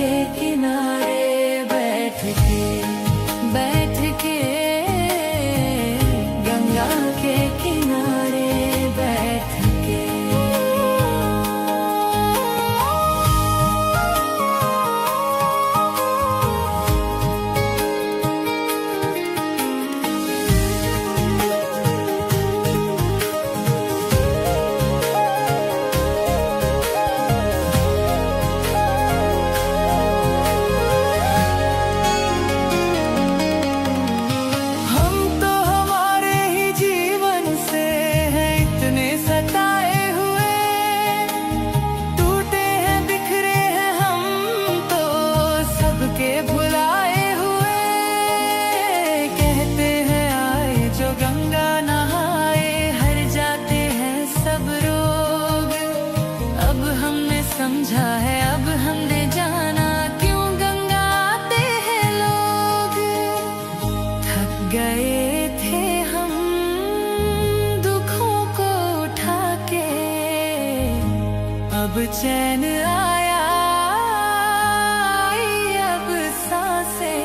के किनारे बैठ के गंगा के किनारे बैठ के। समझा है अब हमने जाना क्यों गंगा आते हैं लोग। थक गए थे हम दुखों को उठा के, अब चैन आया अब सांसें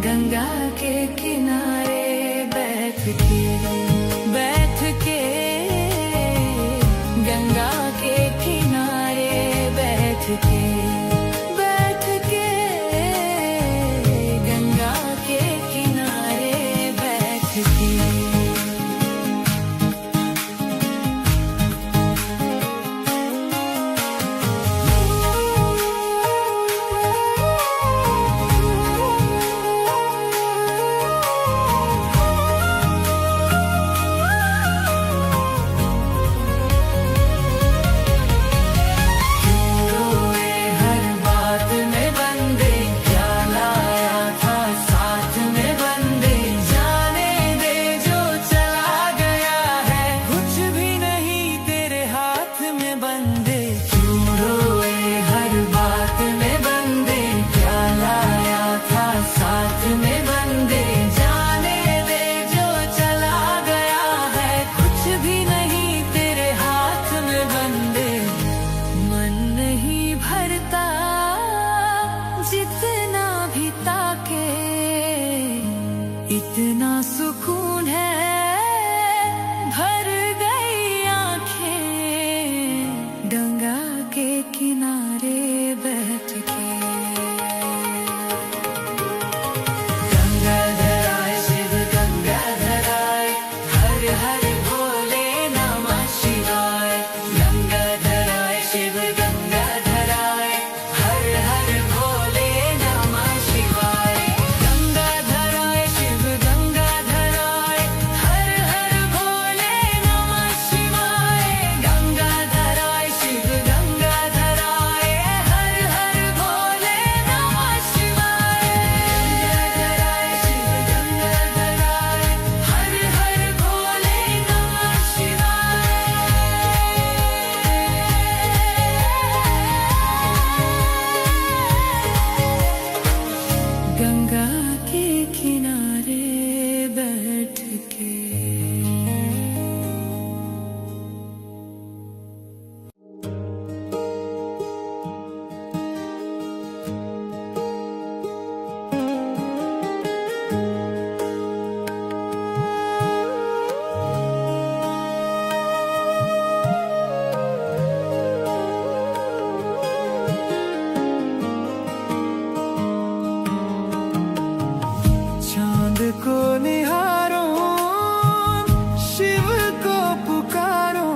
गंगा के किनारे बैठ के गंगा के किनारे बैठ के गंगा के किनारे बैठ के। जितना भी ताके इतना सुकून है, भर गई आंखें गंगा के किनारे बैठ के। गंगाधराय शिव गंगाधराय हर हर भोले नमः शिवाय। गंगाधराय शिव गंगाधराय हर हर भोले नमः शिवाय। गंगाधराय शिव गंगाधराय हर हर भोले नमः शिवाय। गंगाधराय शिव गंगाधराय हर हर भोले नमः शिवाय। गंगाधराय शिव गंगाधराय हर हर भोले नमः शिवाय। गंगा के किनारे बैठ के। चांद को निहारो शिव को पुकारो।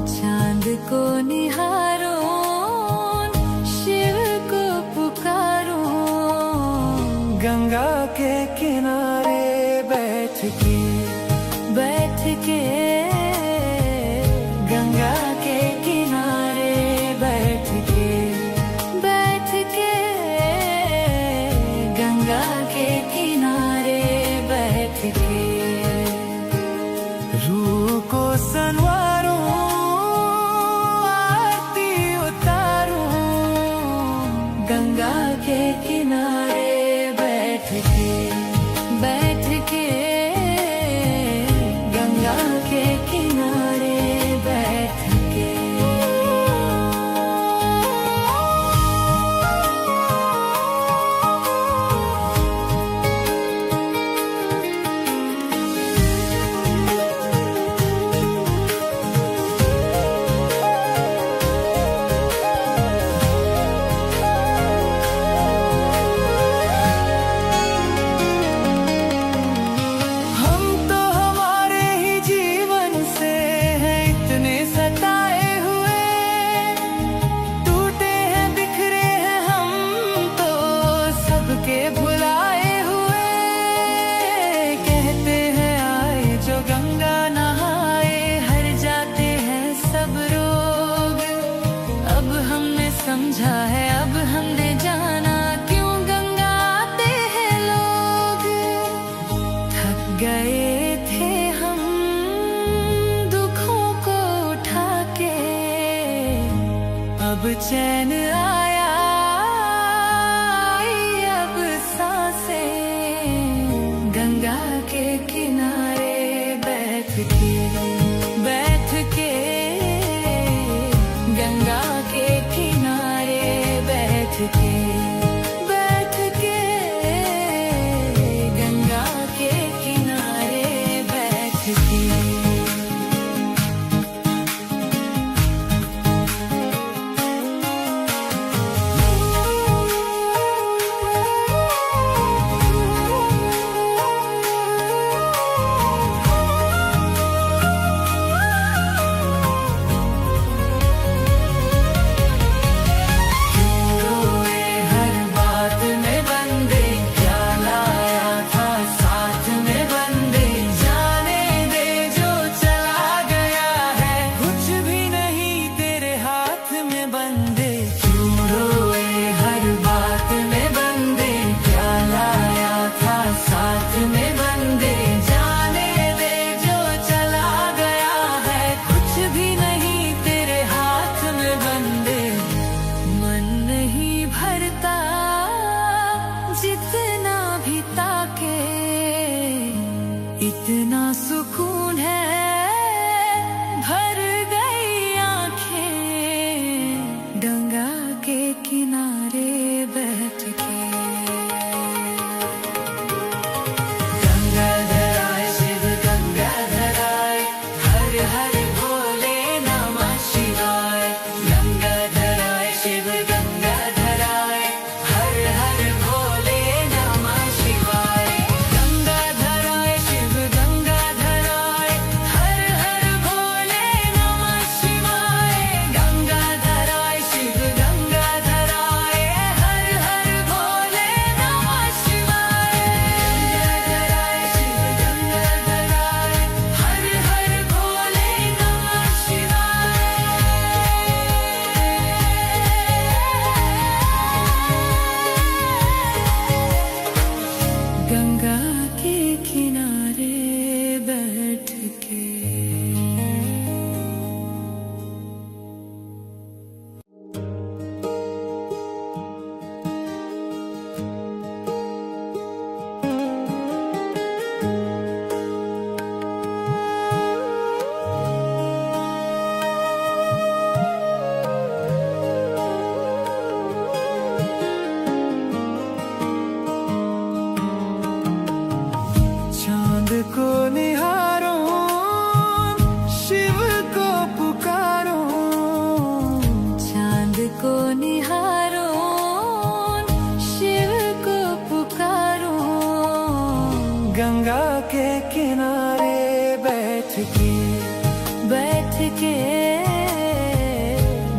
चांद को निहारो शिव को पुकारो। गंगा के किनारे बैठ के गंगा के किनारे बैठ के गंगा के किनारे बैठ के। रूह को संवारो आरती उतारो। गंगा के किनारे बैठ के गंगा के किनारे बैठ के। चैन आया, अब सांसें गंगा के किनारे बैठ के गंगा के किनारे बैठ के गंगा के किनारे बैठ के। इतना सुकून है, भर गई आंखें गंगा के किनारे बैठ के। गंगाधर आए शिव गंगाधर आए, हर हर भोले नमः शिवाय। गंगाधर आए शिव गंगाधर आए, हर हर भोले नमः शिवाय। गंगाधर आए शिव गंगाधर आए, हर हर भोले नमः शिवाय। गंगाधर आए शिव गंगाधर आए, हर हर भोले नमः शिवाय। गंगाधर आए शिव गंगाधर आए, हर हर भोले नमः शिवाय। गंगा के किनारे बैठ के। चांद को निहारो, शिव को पुकारो। चांद को निहारो, शिव को पुकारो। गंगा के किनारे बैठ के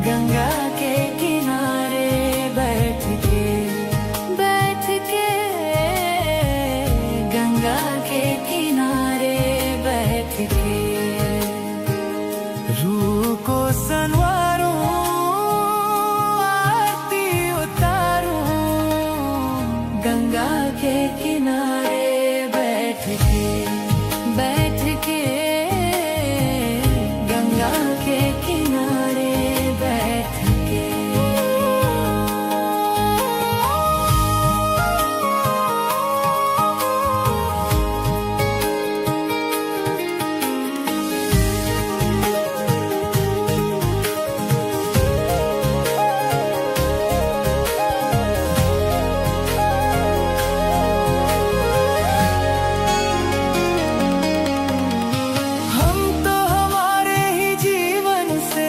गंगा के किनारे बैठ के गंगा के किनारे बैठ के। रूह को संवारो, आरती उतारो। गंगा के किनारे बैठ के गंगा के किनारे बैठ के। हम तो हमारे ही जीवन से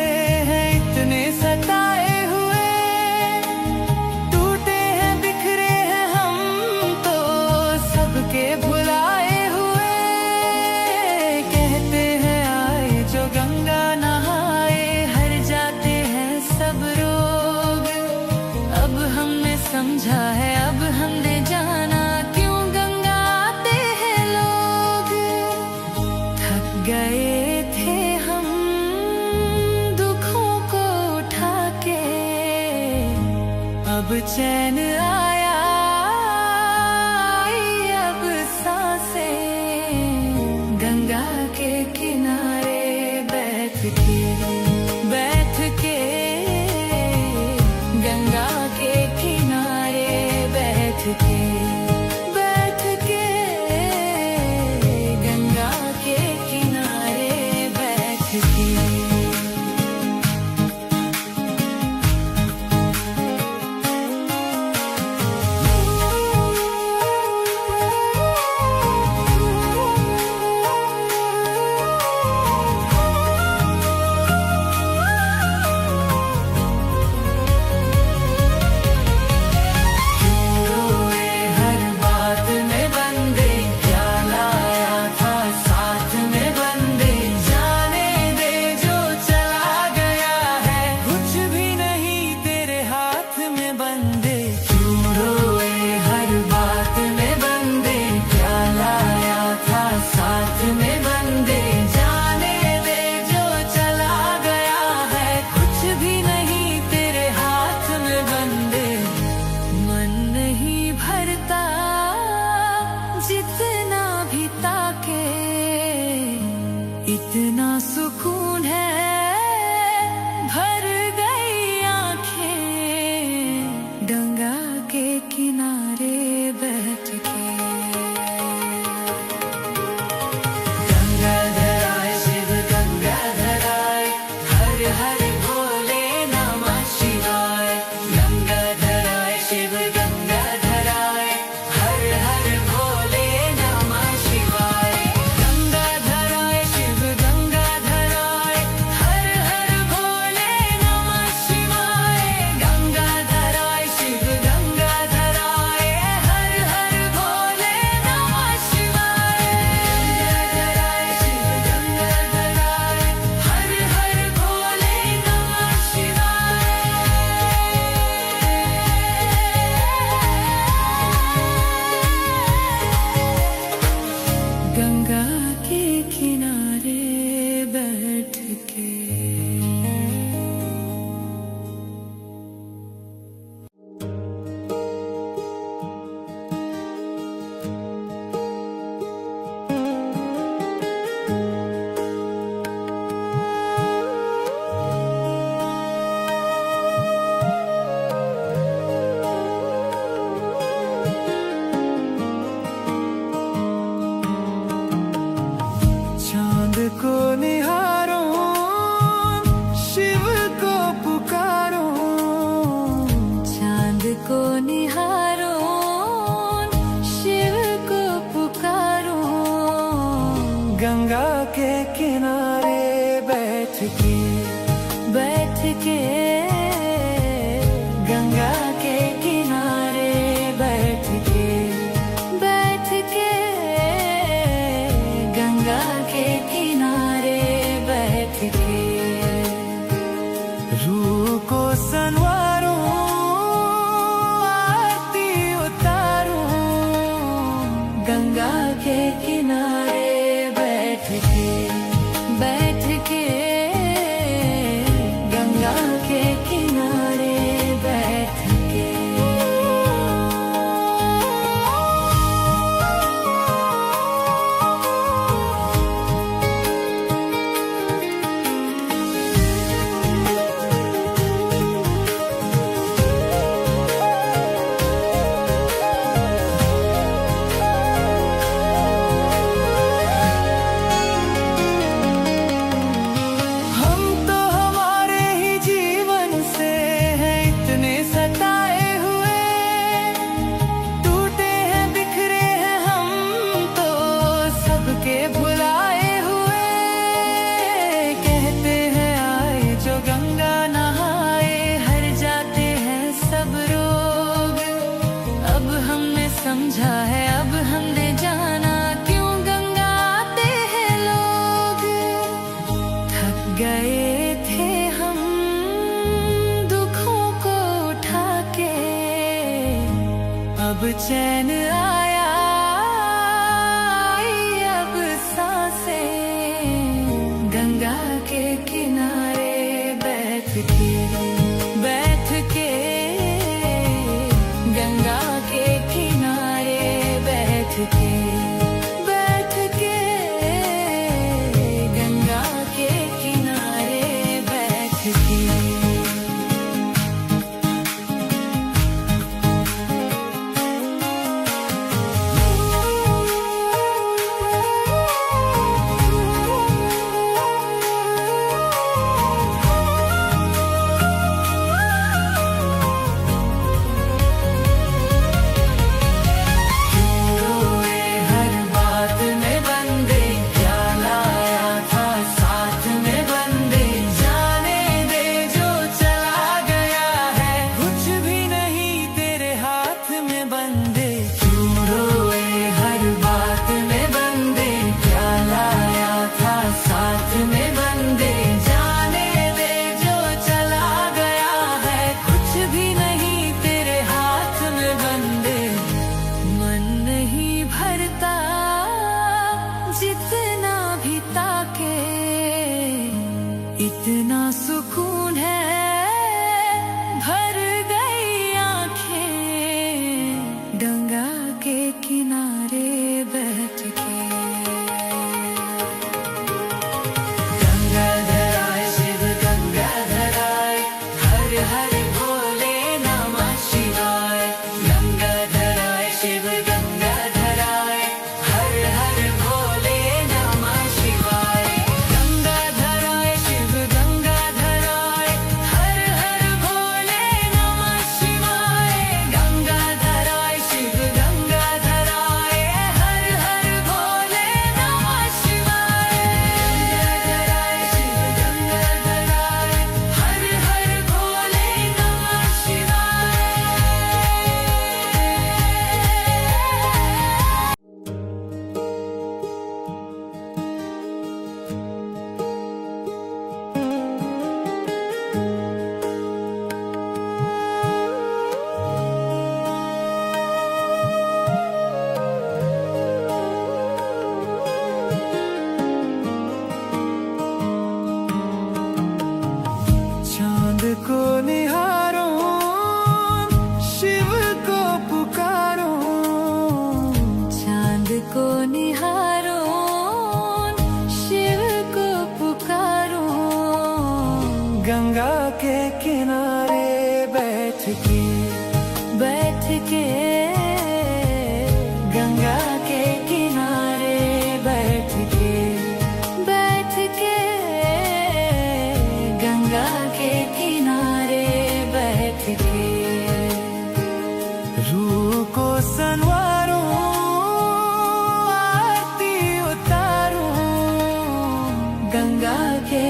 हैं इतने सताए हुए, टूटे हैं बिखरे हैं हम तो सबके भुलाए हुए। कहते हैं आए जो गंगा नहाए, हर जाते हैं सब रोग। अब हमने समझा है, अब हमने जाना क्यों गंगा आते हैं लोग। थक गए थे हम दुखों को उठा के, अब चैन आया, अब सांसें गंगा के किनारे बैठ के के। जितना भी ताके इतना सुकून है, भर गई आंखें गंगा के किनारे बैठ के। गंगाधर आए शिव गंगाधर आए, हर हर भोले नमः शिवाय। गंगाधर आए शिव गंगाधर आए, हर हर भोले नमः शिवाय। गंगाधर आए शिव गंगाधर आए, हर हर भोले नमः शिवाय। गंगाधर आए शिव गंगाधर आए, हर हर भोले नमः शिवाय। गंगाधर आए शिव गंगाधर आए, हर हर भोले नमः शिवाय। गंगा के किनारे बैठ के। चांद को निहारो, शिव को पुकारो। चांद को निहारो, शिव को पुकारो। गंगा के किनारे बैठ के, बैठ के। गंगा के किनारे बैठ के, बैठ के। गंगा के किनारे बैठ के। रूह को संवारो, आरती उतारो। गंगा के किनारे बैठ के, बैठ के। गंगा के किनारे बैठ के। हम तो हमारे ही जीवन से हैं इतने सताए हुए, टूटे हैं बिखरे हैं हम तो सबके भुलाए हुए। कहते हैं आए जो गंगा नहाए, हर जाते हैं सब रोग। अब हमने समझा है, अब हमने जाना क्यों गंगा आते हैं लोग। थक गए थे हम दुखों को उठा के, अब चैन आया, आई अब सांसें। गंगा के किनारे बैठ के, बैठ के। गंगा के किनारे बैठ के, बैठ के। गंगा के किनारे बैठ के। इतना सुकून है भर गई आंखें गंगा के किनारे बैठ के। गंगाधराय शिव गंगाधराय हर हर भोले नमः शिवाय। गंगाधराय शिव गंगाधराय हर हर भोले नमः शिवाय। गंगाधराय शिव गंगाधराय हर हर भोले नमः शिवाय। गंगाधराय शिव गंगाधराय हर हर भोले नमः शिवाय। गंगाधराय शिव गंगाधराय हर हर भोले नमः शिवाय। चांद को निहारो शिव को पुकारो। चांद को निहारो शिव को पुकारो। गंगा के किनारे बैठ के